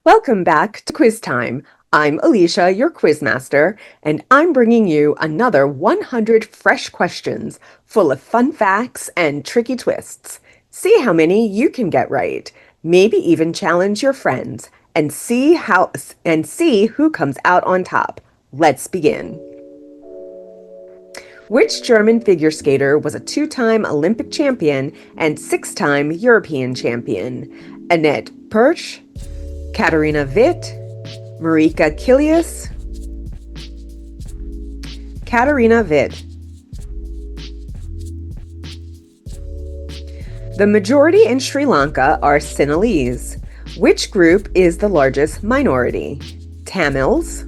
Welcome back to Quiz Time. I'm Alicia, your quizmaster, and I'm bringing you another 100 fresh questions full of fun facts and tricky twists. See how many you can get right. Maybe even challenge your friends and see who comes out on top. Let's begin. Which German figure skater was a two-time Olympic champion and six-time European champion? Annette Persch, Katharina Witt, Marika Kilius, Katharina Witt. The majority in Sri Lanka are Sinhalese. Which group is the largest minority? Tamils,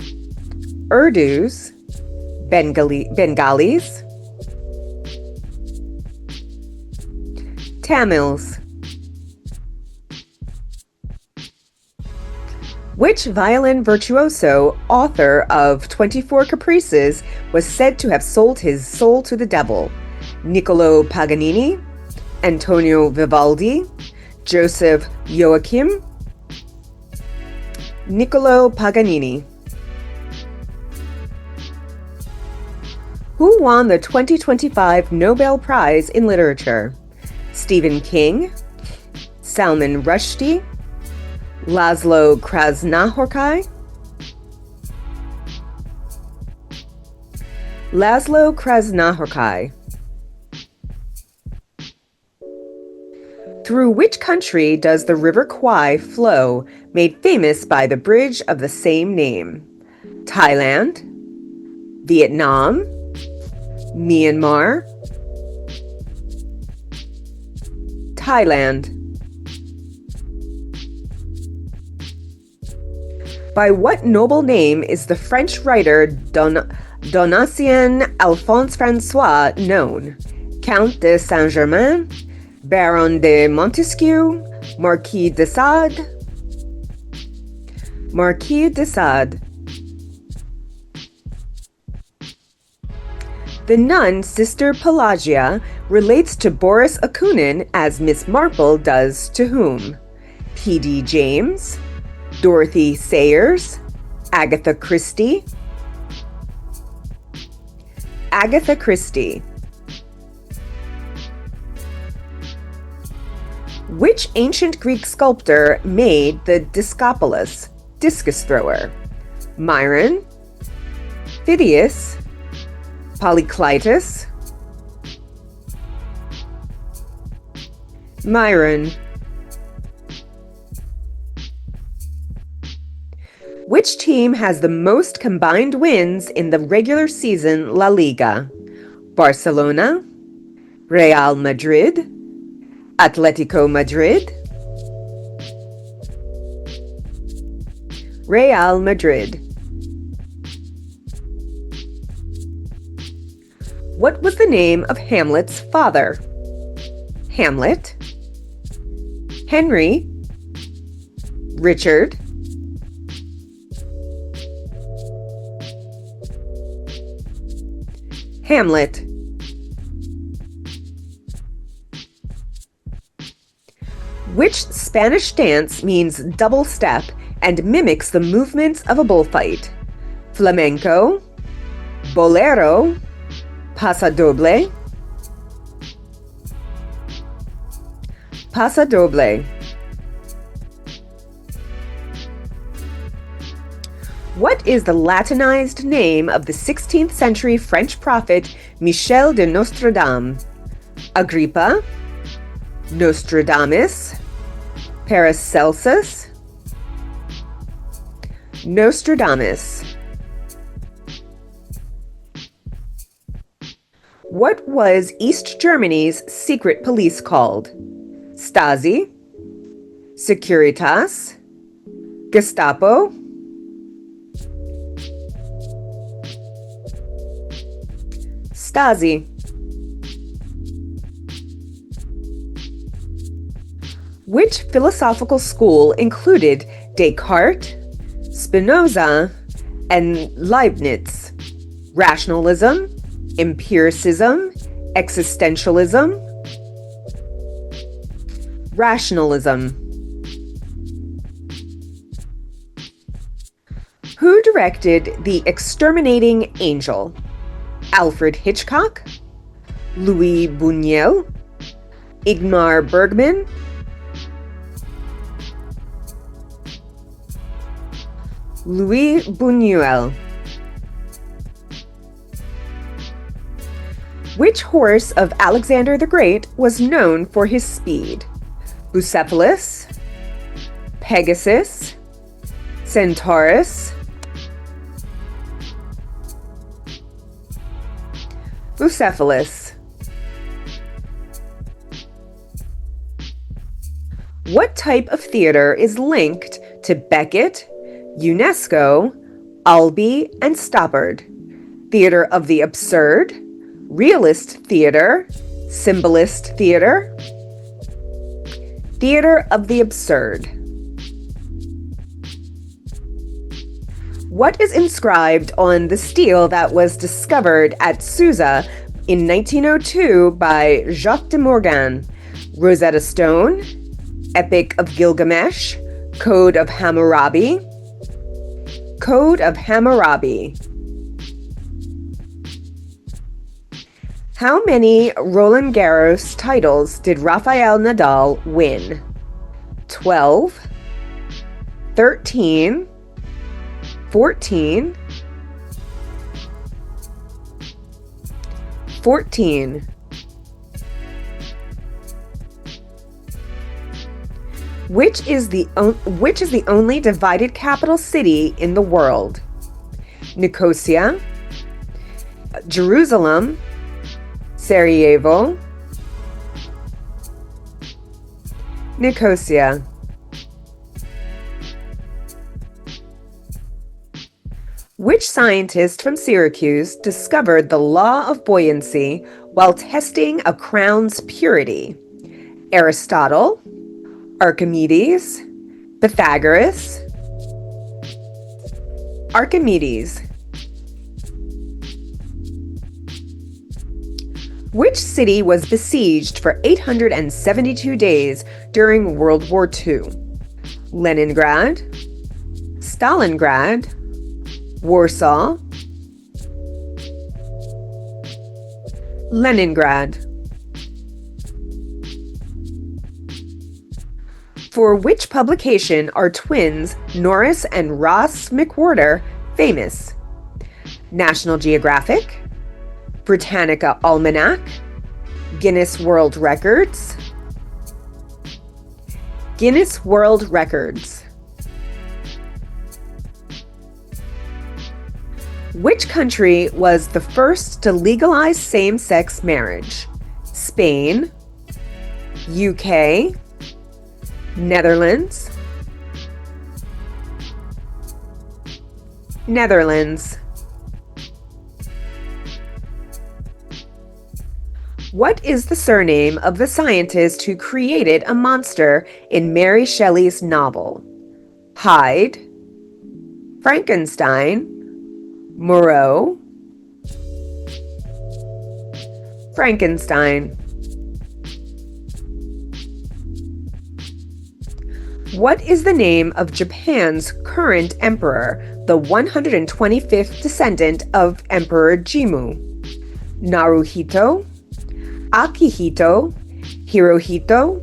Urdus, Bengalis, Tamils. Which violin virtuoso, author of 24 Caprices, was said to have sold his soul to the devil? Niccolo Paganini, Antonio Vivaldi, Joseph Joachim, Niccolo Paganini. Who won the 2025 Nobel Prize in Literature? Stephen King, Salman Rushdie, Laszlo Krasznahorkai, Laszlo Krasznahorkai. Through which country does the River Kwai flow, made famous by the bridge of the same name? Thailand, Vietnam, Myanmar, Thailand. By what noble name is the French writer Donatien Alphonse François known? Count de Saint-Germain, Baron de Montesquieu, Marquis de Sade, Marquis de Sade. The nun Sister Pelagia relates to Boris Akunin as Miss Marple does to whom? P.D. James, Dorothy Sayers, Agatha Christie, Agatha Christie. Which ancient Greek sculptor made the Discopolis, discus thrower? Myron, Phidias, Polyclitus, Myron. Which team has the most combined wins in the regular season La Liga? Barcelona, Real Madrid, Atletico Madrid, Real Madrid. What was the name of Hamlet's father? Hamlet, Henry, Richard, Hamlet. Which Spanish dance means double step and mimics the movements of a bullfight? Flamenco, bolero, pasodoble, pasodoble. What is the Latinized name of the 16th century French prophet Michel de Nostradam? Agrippa, Nostradamus, Paracelsus, Nostradamus. What was East Germany's secret police called? Stasi, Securitas, Gestapo, Stasi. Which philosophical school included Descartes, Spinoza, and Leibniz? Rationalism, empiricism, existentialism, rationalism. directed The Exterminating Angel? Alfred Hitchcock, Louis Buñuel, Ingmar Bergman, Louis Buñuel. Which horse of Alexander the Great was known for his speed? Bucephalus, Pegasus, Centaurus, Bucephalus. What type of theater is linked to Beckett, UNESCO, Albee, and Stoppard? Theater of the absurd, realist theater, symbolist theater, theater of the absurd. What is inscribed on the stele that was discovered at Susa in 1902 by Jacques de Morgan? Rosetta Stone, Epic of Gilgamesh, Code of Hammurabi, Code of Hammurabi. How many Roland Garros titles did Rafael Nadal win? 12, 13, 14, 14. Which is the only divided capital city in the world? Nicosia, Jerusalem, Sarajevo, Nicosia. Which scientist from Syracuse discovered the law of buoyancy while testing a crown's purity? Aristotle, Archimedes, Pythagoras, Archimedes. Which city was besieged for 872 days during World War II? Leningrad, Stalingrad, Warsaw, Leningrad. For which publication are twins Norris and Ross McWhorter famous? National Geographic, Britannica Almanac, Guinness World Records, Guinness World Records. Which country was the first to legalize same-sex marriage? Spain, UK, Netherlands, Netherlands. What is the surname of the scientist who created a monster in Mary Shelley's novel? Hyde, Frankenstein, Moreau, Frankenstein. What is the name of Japan's current emperor, the 125th descendant of Emperor Jimmu? Naruhito, Akihito, Hirohito,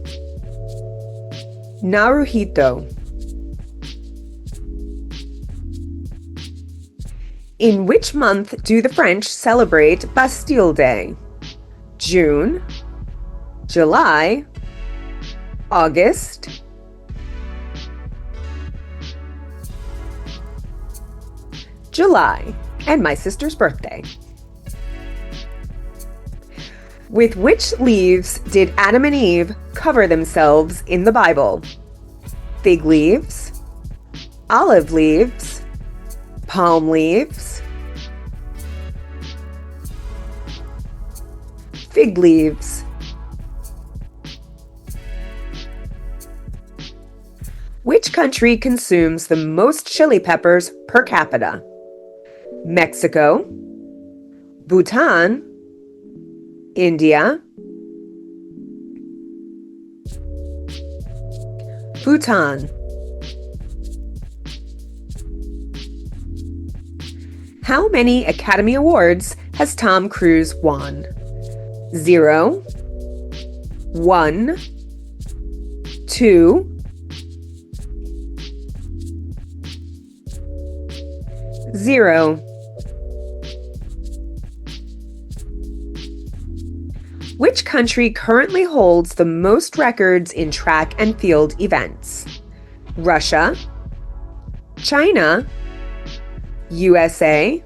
Naruhito. In which month do the French celebrate Bastille Day? June, July, August, July, and my sister's birthday. With which leaves did Adam and Eve cover themselves in the Bible? Fig leaves, olive leaves, palm leaves, fig leaves. Which country consumes the most chili peppers per capita? Mexico, Bhutan, India, Bhutan. How many Academy Awards has Tom Cruise won? 0, 1, 2, 0. Which country currently holds the most records in track and field events? Russia, China, USA,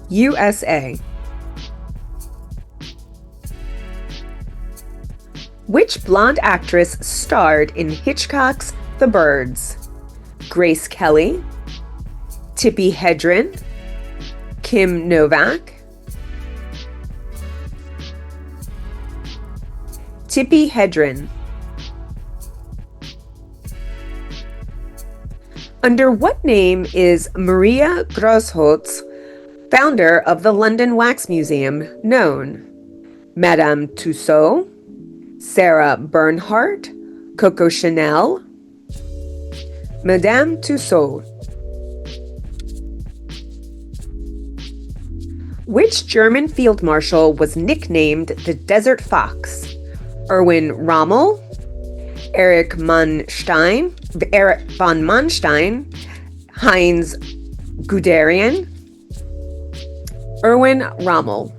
USA. Which blonde actress starred in Hitchcock's The Birds? Grace Kelly, Tippi Hedren, Kim Novak, Tippi Hedren. Under what name is Maria Grosholz, founder of the London Wax Museum, known? Madame Tussauds, Sarah Bernhardt, Coco Chanel, Madame Tussauds. Which German field marshal was nicknamed the Desert Fox? Erwin Rommel, Erich von Manstein, Heinz Guderian, Erwin Rommel.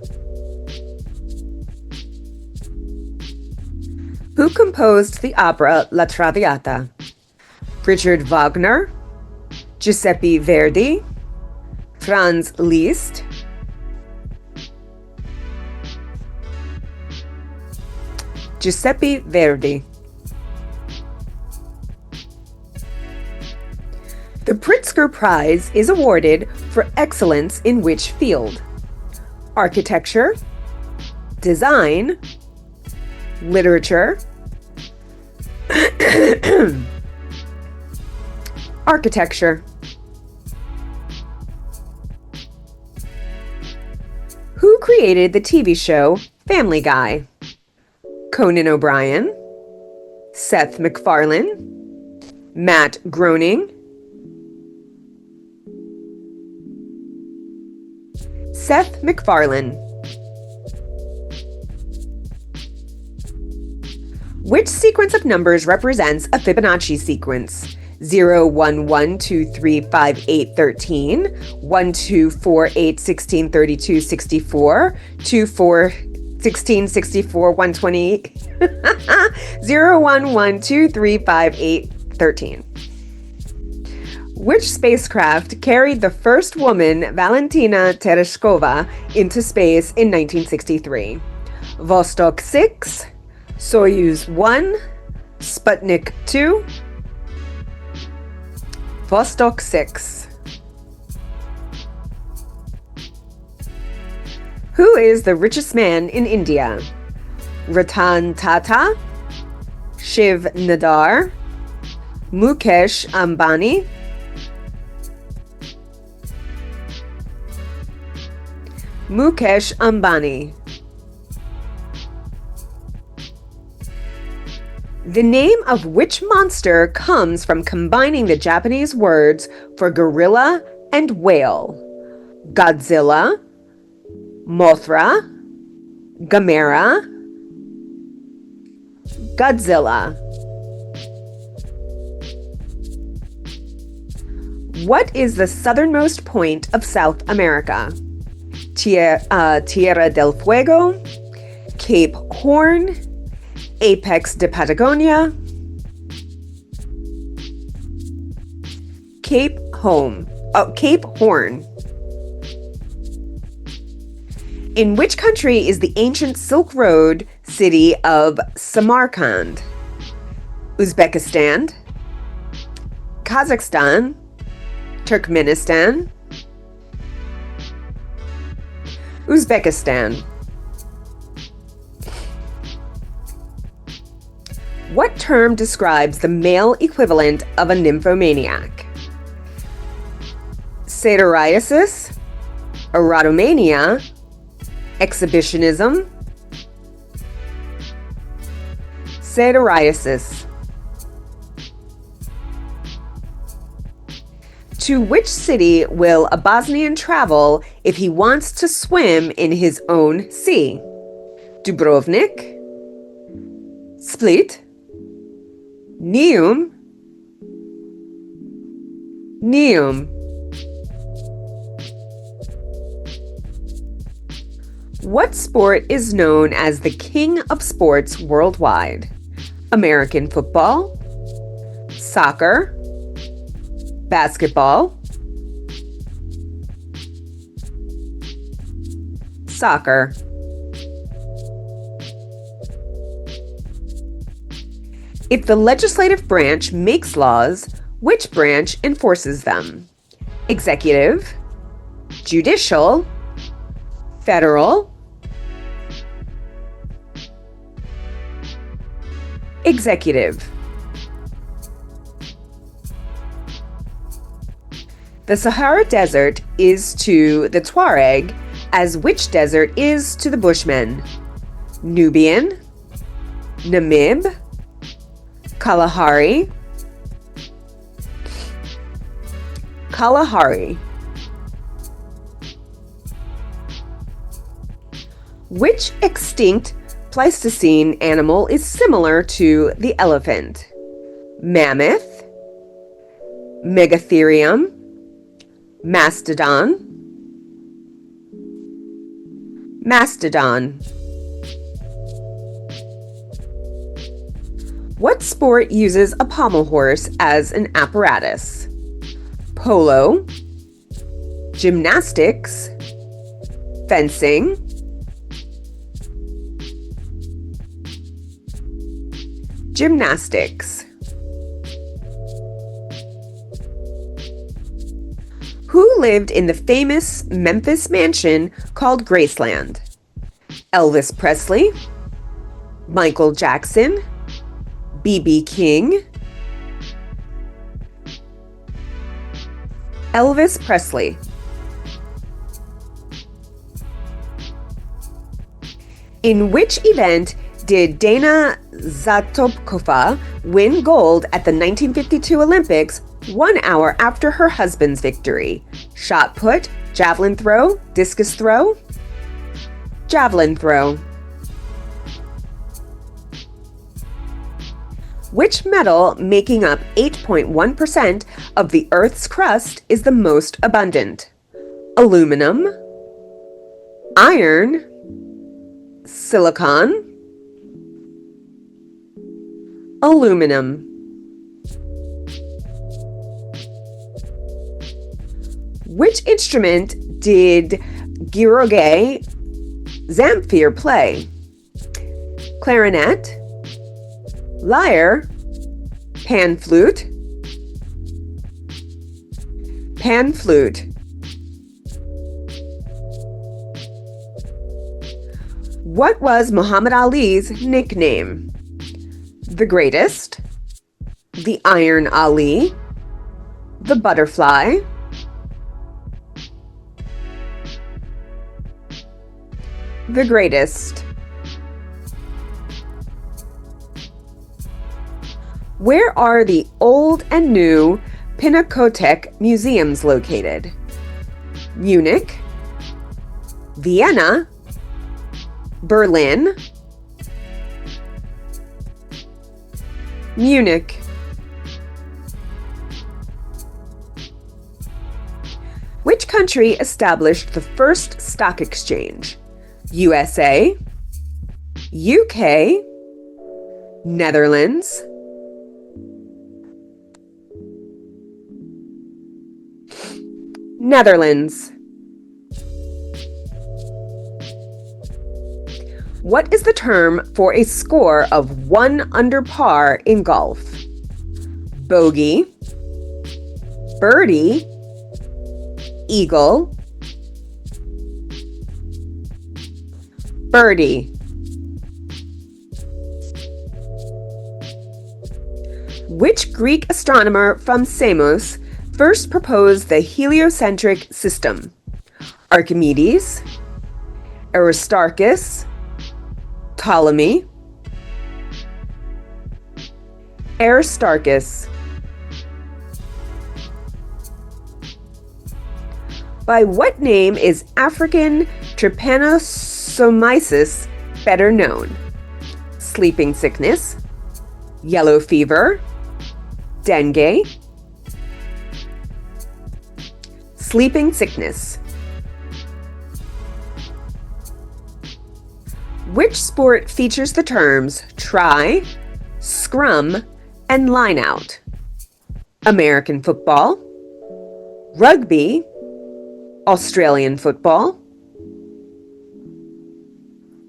Who composed the opera La Traviata? Richard Wagner, Giuseppe Verdi, Franz Liszt, Giuseppe Verdi. The Pritzker Prize is awarded for excellence in which field? Architecture, design, literature, architecture. Who created the TV show Family Guy? Conan O'Brien, Seth MacFarlane, Matt Groening, Seth MacFarlane. Which sequence of numbers represents a Fibonacci sequence? 0, 1, 1, 2, 3, 5, 8, 13, 1, 2, 4, 8, 16, 32, 64, 2, 4, 16, 64, 128, 0, 1, 1, 2, 3, 5, 8, 13. Which spacecraft carried the first woman, Valentina Tereshkova, into space in 1963? Vostok 6, Soyuz 1, Sputnik 2, Vostok 6. Who is the richest man in India? Ratan Tata, Shiv Nadar, Mukesh Ambani, Mukesh Ambani. The name of which monster comes from combining the Japanese words for gorilla and whale? Godzilla, Mothra, Gamera, Godzilla. What is the southernmost point of South America? Tierra del Fuego, Cape Horn, Apex de Patagonia, Cape Horn. In which country is the ancient Silk Road city of Samarkand? Uzbekistan, Kazakhstan, Turkmenistan, Uzbekistan. What term describes the male equivalent of a nymphomaniac? Satyriasis, erotomania, exhibitionism, satyriasis. To which city will a Bosnian travel if he wants to swim in his own sea? Dubrovnik, Split, Neum, Neum. What sport is known as the king of sports worldwide? American football, soccer, basketball, soccer. If the legislative branch makes laws, which branch enforces them? Executive, judicial, federal, executive. The Sahara Desert is to the Tuareg as which desert is to the Bushmen? Nubian, Namib, Kalahari, Kalahari. Which extinct Pleistocene animal is similar to the elephant? Mammoth, Megatherium, Mastodon, Mastodon. What sport uses a pommel horse as an apparatus? Polo, gymnastics, fencing, gymnastics. Who lived in the famous Memphis mansion called Graceland? Elvis Presley, Michael Jackson, B.B. King, Elvis Presley. In which event did Dana Zatopkova win gold at the 1952 Olympics 1 hour after her husband's victory? Shot put, javelin throw, discus throw, javelin throw. Which metal, making up 8.1% of the Earth's crust, is the most abundant? Aluminum, iron, silicon, aluminum. Which instrument did George Zamfir play? Clarinet, lyre, pan flute, pan flute. What was Muhammad Ali's nickname? The Greatest, the Iron Ali, the Butterfly, the Greatest. Where are the old and new Pinakothek museums located? Munich, Vienna, Berlin, Munich. Which country established the first stock exchange? USA, UK, Netherlands, Netherlands. What is the term for a score of 1 under par in golf? Bogey, birdie, eagle, birdie. Which Greek astronomer from Samos first proposed the heliocentric system? Archimedes, Aristarchus, Ptolemy, Aristarchus. By what name is African trypanosomiasis better known? Sleeping sickness, yellow fever, dengue, sleeping sickness. Which sport features the terms try, scrum, and line out? American football, rugby, Australian football,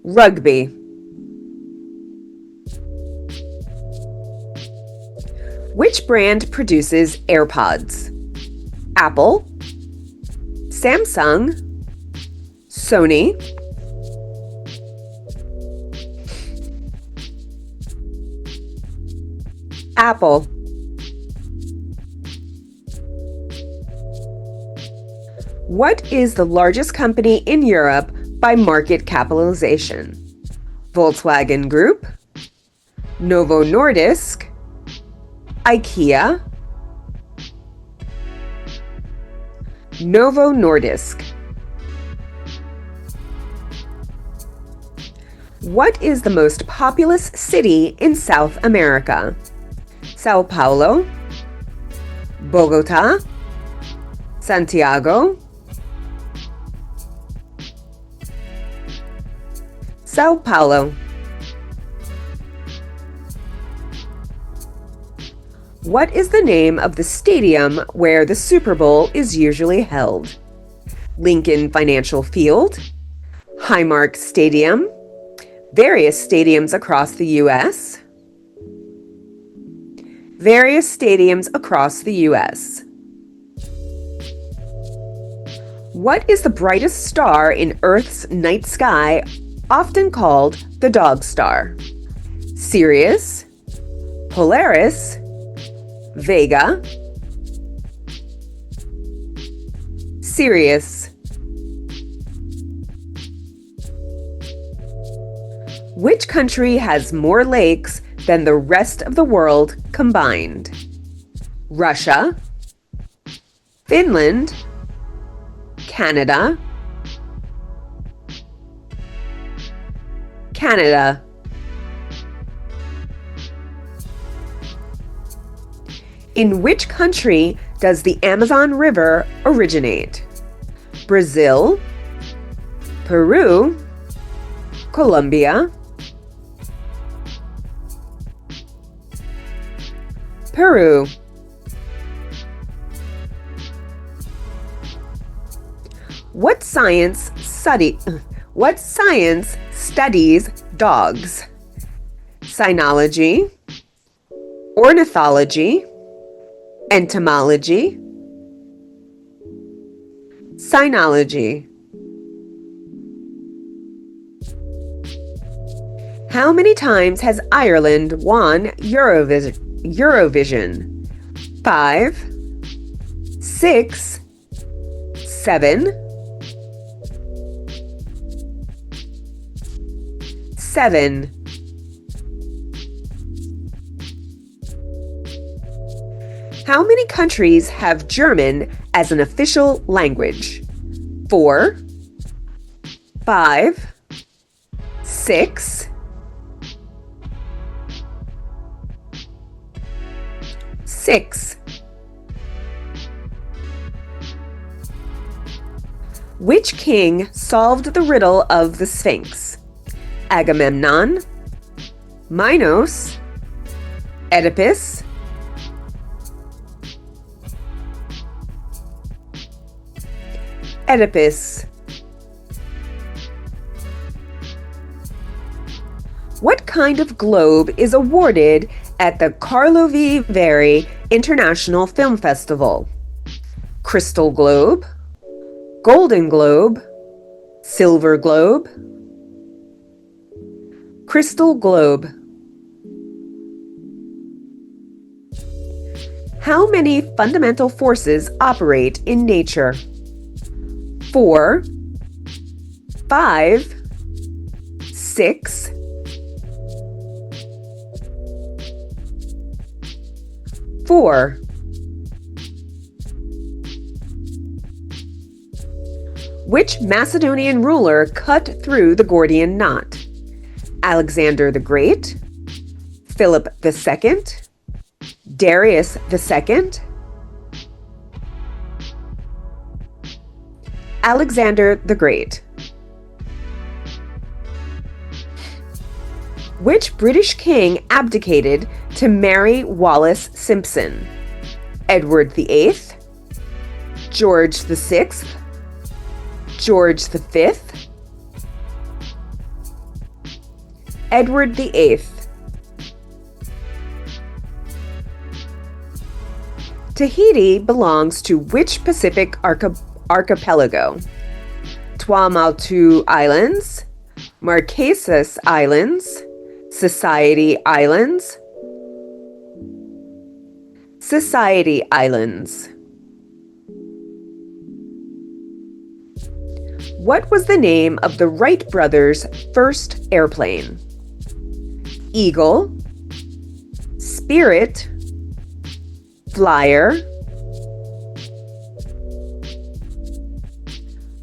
rugby. Which brand produces AirPods? Apple, Samsung, Sony, Apple. What is the largest company in Europe by market capitalization? Volkswagen Group, Novo Nordisk, IKEA, Novo Nordisk. What is the most populous city in South America? Sao Paulo, Bogota, Santiago, Sao Paulo. What is the name of the stadium where the Super Bowl is usually held? Lincoln Financial Field, Highmark Stadium, various stadiums across the U.S., various stadiums across the U.S. What is the brightest star in Earth's night sky, often called the dog star? Sirius, Polaris, Vega, Sirius. Which country has more lakes than the rest of the world combined? Russia, Finland, Canada, Canada. In which country does the Amazon River originate? Brazil, Peru, Colombia, Peru. What science studies dogs? Cynology, ornithology, entomology, cynology. How many times has Ireland won Eurovision? 5, 6, 7, 7. How many countries have German as an official language? 4, 5, 6, 6. Which king solved the riddle of the Sphinx? Agamemnon, Minos, Oedipus, Oedipus. What kind of globe is awarded at the Karlovy Vary International Film Festival? Crystal Globe, Golden Globe, Silver Globe, Crystal Globe. How many fundamental forces operate in nature? 4, 5, 6, 4. Which Macedonian ruler cut through the Gordian knot? Alexander the Great, Philip II, Darius II, Alexander the Great. Which British king abdicated to marry Wallis Simpson? Edward VIII, George VI, George V, Edward VIII. Tahiti belongs to which Pacific archipelago? Tuamotu Islands, Marquesas Islands, Society Islands, Society Islands. What was the name of the Wright brothers' first airplane? Eagle, Spirit, Flyer,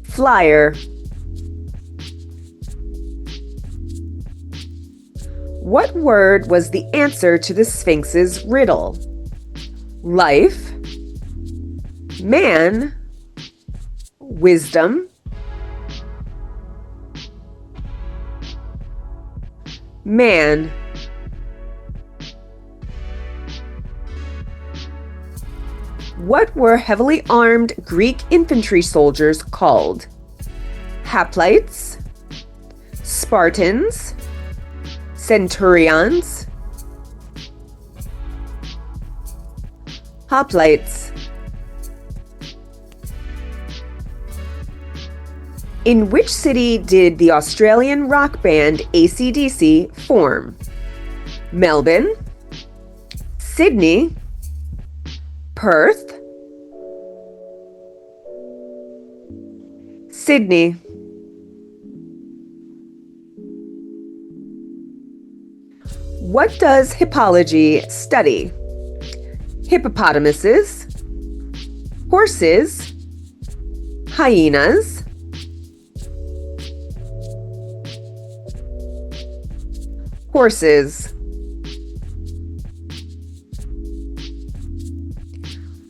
Flyer. What word was the answer to the Sphinx's riddle? Life, man, wisdom, man. What were heavily armed Greek infantry soldiers called? Hoplites, Spartans, centurions, hoplites. In which city did the Australian rock band AC/DC form? Melbourne, Sydney, Perth, Sydney. What does hippology study? Hippopotamuses, horses, hyenas, horses.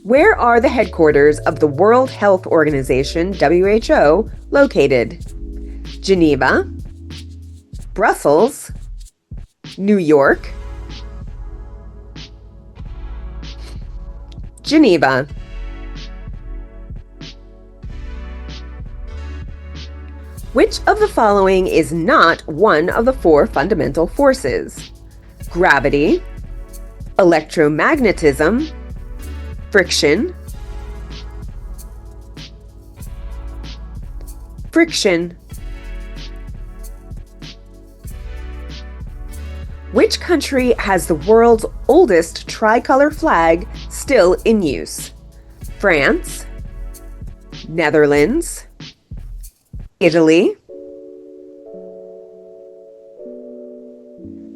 Where are the headquarters of the World Health Organization, WHO, located? Geneva, Brussels, New York, Geneva. Which of the following is not one of the four fundamental forces? Gravity, electromagnetism, friction, friction. Which country has the world's oldest tricolor flag still in use? France, Netherlands, Italy,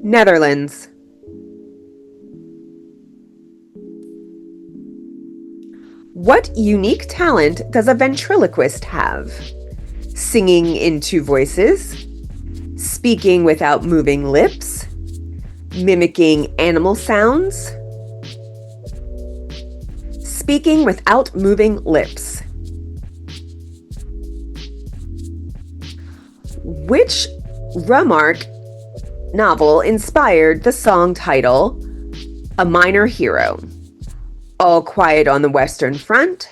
Netherlands. What unique talent does a ventriloquist have? Singing in two voices, speaking without moving lips, mimicking animal sounds, speaking without moving lips. Which Remarque novel inspired the song title, A Minor Hero? All Quiet on the Western Front,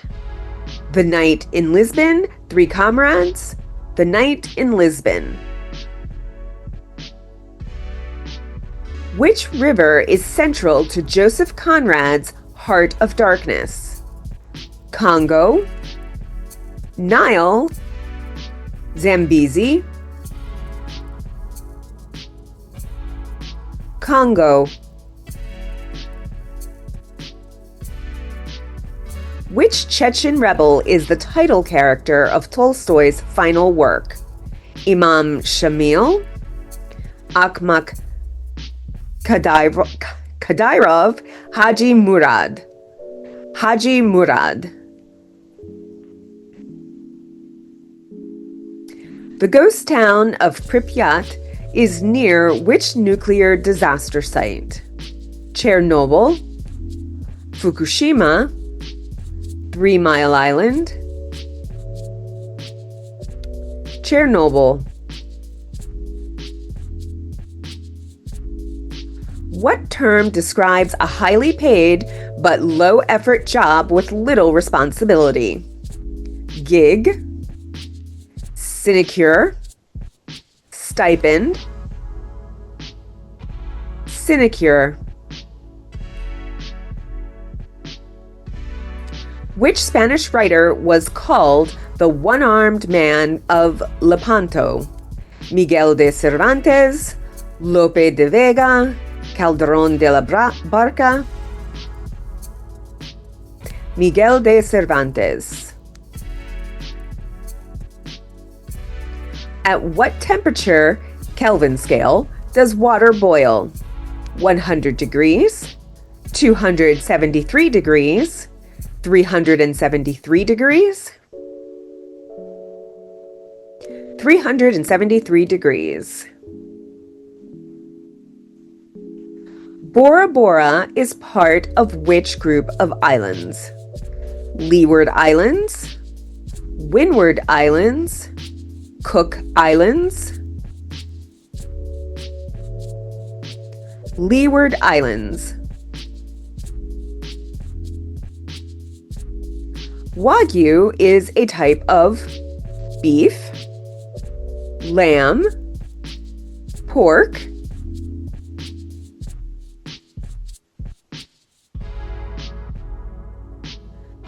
The Night in Lisbon, Three Comrades, The Night in Lisbon. Which river is central to Joseph Conrad's Heart of Darkness? Congo, Nile, Zambezi, Congo. Which Chechen rebel is the title character of Tolstoy's final work? Imam Shamil, Akhmak Kadyrov, Haji Murad. Haji Murad. The ghost town of Pripyat is near which nuclear disaster site? Chernobyl, Fukushima, 3 Mile Island, Chernobyl. What term describes a highly paid but low effort job with little responsibility? Gig, sinecure, stipend, sinecure. Which Spanish writer was called the one-armed man of Lepanto? Miguel de Cervantes, Lope de Vega, Calderón de la Barca, Miguel de Cervantes. At what temperature, Kelvin scale, does water boil? 100 degrees, 273 degrees, 373 degrees, 373 degrees. Bora Bora is part of which group of islands? Leeward Islands, Windward Islands, Cook Islands, Leeward Islands. Wagyu is a type of beef, lamb, pork,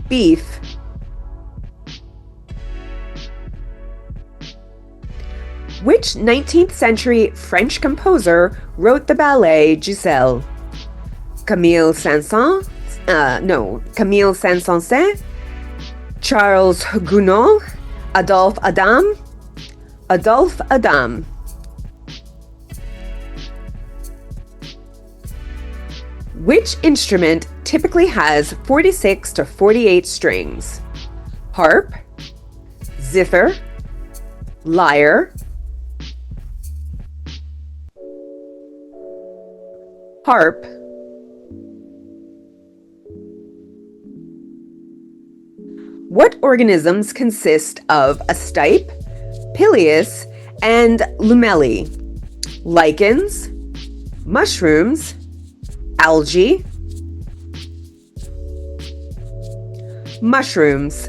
beef. Which 19th century French composer wrote the ballet Giselle? Camille Saint-Saëns, Camille Saint-Saëns, Charles Gounod, Adolphe Adam, Adolphe Adam. Which instrument typically has 46 to 48 strings? Harp, zither, lyre, harp. What organisms consist of a stipe, pileus, and lumelle? Lichens, mushrooms, algae, mushrooms.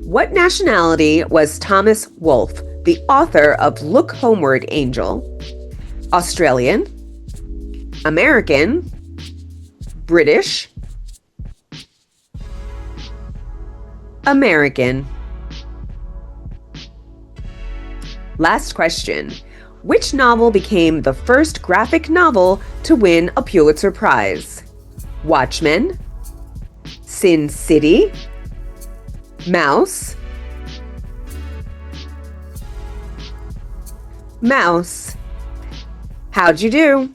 What nationality was Thomas Wolfe, the author of Look Homeward, Angel? Australian, American, British, American. Last question. Which novel became the first graphic novel to win a Pulitzer Prize? Watchmen, Sin City, Mouse, Mouse. How'd you do?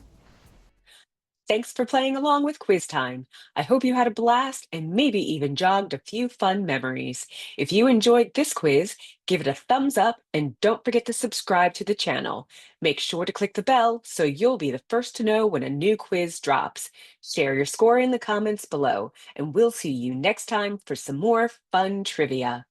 Thanks for playing along with Quiz Time. I hope you had a blast and maybe even jogged a few fun memories. If you enjoyed this quiz, give it a thumbs up and don't forget to subscribe to the channel. Make sure to click the bell so you'll be the first to know when a new quiz drops. Share your score in the comments below, and we'll see you next time for some more fun trivia.